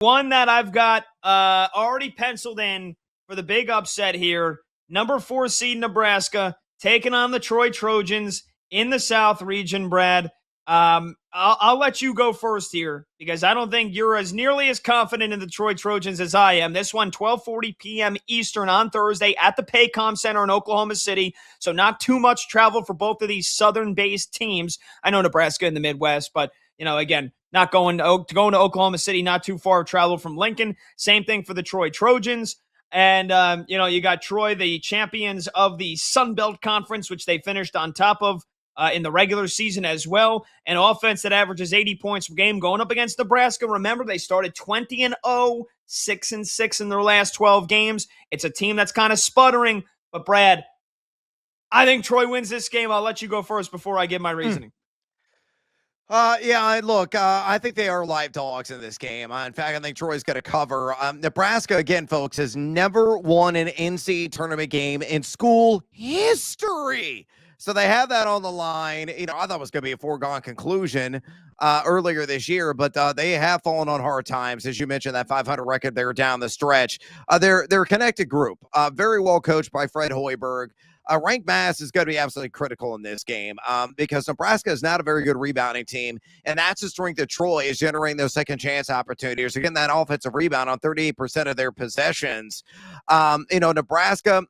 One that I've got already penciled in for the big upset here. Number 4 seed Nebraska taking on the Troy Trojans in the South region, Brad. I'll let you go first here because I don't think you're as nearly as confident in the Troy Trojans as I am. This one, 12:40 p.m. Eastern on Thursday at the Paycom Center in Oklahoma City. So not too much travel for both of these southern-based teams. I know Nebraska in the Midwest, but, again, not going to Oklahoma City, not too far travel from Lincoln. Same thing for the Troy Trojans. And, you got Troy, the champions of the Sun Belt Conference, which they finished on top of in the regular season as well. An offense that averages 80 points per game going up against Nebraska. Remember, they started 20-0, 6-6 in their last 12 games. It's a team that's kind of sputtering. But, Brad, I think Troy wins this game. I'll let you go first before I give my reasoning. I think they are live dogs in this game. In fact, I think Troy's going to cover. Nebraska, again, folks, has never won an NCAA tournament game in school history. So they have that on the line. I thought it was going to be a foregone conclusion earlier this year, but they have fallen on hard times. As you mentioned, that 500 record there down the stretch. They're a connected group, very well coached by Fred Hoiberg. Rank mass is going to be absolutely critical in this game because Nebraska is not a very good rebounding team, and that's the strength of Troy is generating those second chance opportunities. They're getting that offensive rebound on 38% of their possessions. Nebraska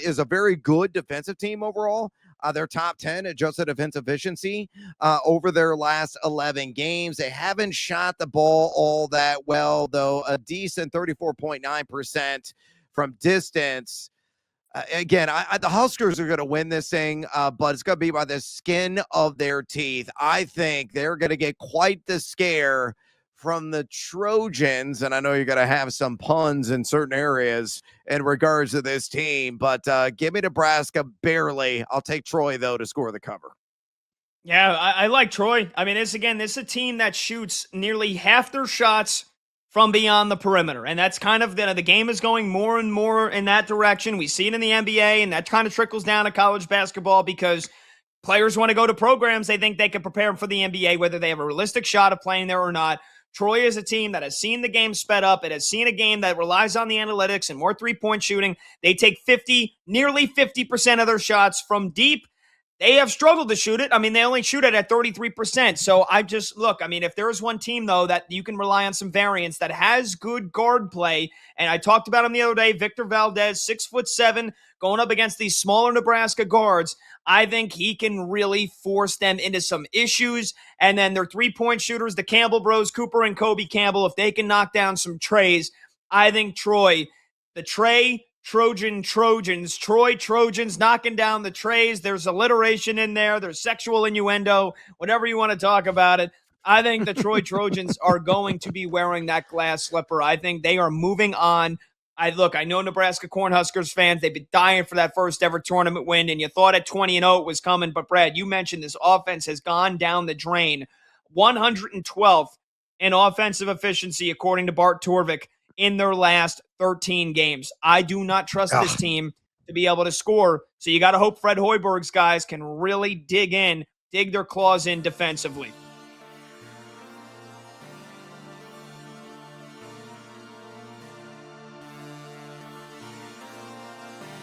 is a very good defensive team overall. They're top 10 adjusted defensive efficiency over their last 11 games. They haven't shot the ball all that well, though a decent 34.9% from distance. Again, the Huskers are going to win this thing, but it's going to be by the skin of their teeth. I think they're going to get quite the scare from the Trojans, and I know you're going to have some puns in certain areas in regards to this team, but give me Nebraska barely. I'll take Troy, though, to score the cover. Yeah, I like Troy. I mean, this is a team that shoots nearly half their shots from beyond the perimeter. And that's kind of the game is going more and more in that direction. We see it in the NBA, and that kind of trickles down to college basketball because players want to go to programs they think they can prepare them for the NBA, whether they have a realistic shot of playing there or not. Troy is a team that has seen the game sped up. It has seen a game that relies on the analytics and more three-point shooting. They take nearly 50% of their shots from deep. They have struggled to shoot it. I mean, they only shoot it at 33%. So if there is one team, though, that you can rely on some variance that has good guard play, and I talked about him the other day, Victor Valdez, 6'7", going up against these smaller Nebraska guards, I think he can really force them into some issues. And then their three-point shooters, the Campbell bros, Cooper and Kobe Campbell, if they can knock down some trays, I think Troy, the Troy Trojans knocking down the trays. There's alliteration in there. There's sexual innuendo, whatever you want to talk about it. I think the Troy Trojans are going to be wearing that glass slipper. I think they are moving on. I know Nebraska Cornhuskers fans, they've been dying for that first ever tournament win, and you thought at 20-0 it was coming. But, Brad, you mentioned this offense has gone down the drain. 112th in offensive efficiency, according to Bart Torvik, in their last 13 games. I do not trust this team to be able to score. So you got to hope Fred Hoiberg's guys can really dig their claws in defensively.